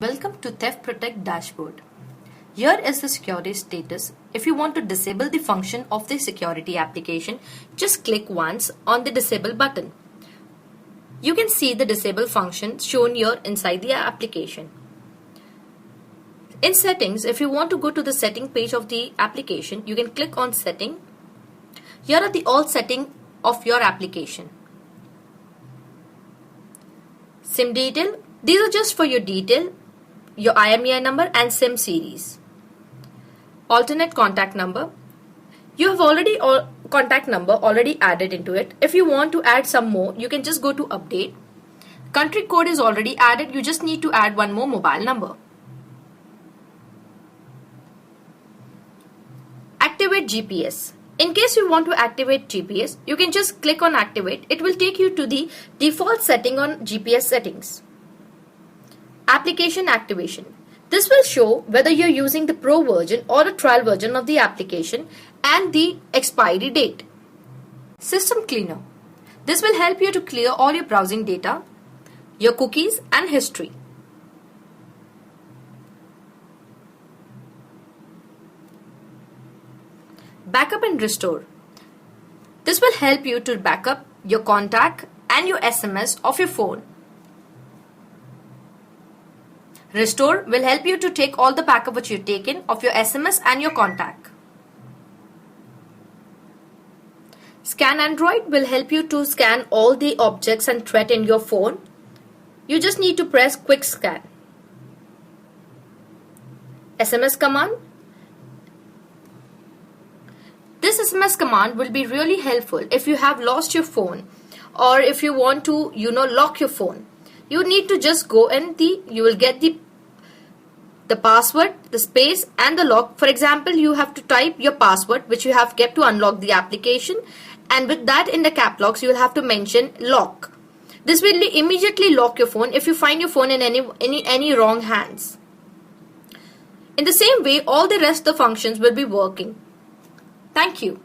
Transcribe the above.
Welcome to Theft Protect dashboard. Here is the security status. If you want to disable the function of the security application, just click once on the disable button. You can see the disable function shown here inside the application. In settings, if you want to go to the setting page of the application, you can click on setting. Here are the all settings of your application. SIM detail, these are just for your detail, your IMEI number and SIM series. Alternate contact number. You have already contact number already added into it. If you want to add some more, you can just go to update. Country code is already added. You just need to add one more mobile number. Activate GPS. In case you want to activate GPS, you can just click on activate. It will take you to the default setting on GPS settings. Application activation. This will show whether you're using the pro version or a trial version of the application and the expiry date. System cleaner. This will help you to clear all your browsing data, your cookies and history. Backup and restore. This will help you to backup your contact and your SMS of your phone. Restore will help you to take all the backup which you've taken of your SMS and your contact. Scan Android will help you to scan all the objects and threat in your phone. You just need to press quick scan. SMS command. This SMS command will be really helpful if you have lost your phone or if you want to, lock your phone. You need to just go and you will get the password, the space and the lock. For example, you have to type your password which you have kept to unlock the application, and with that in the cap locks you will have to mention lock. This will immediately lock your phone if you find your phone in any wrong hands. In the same way, all the rest of the functions will be working. Thank you.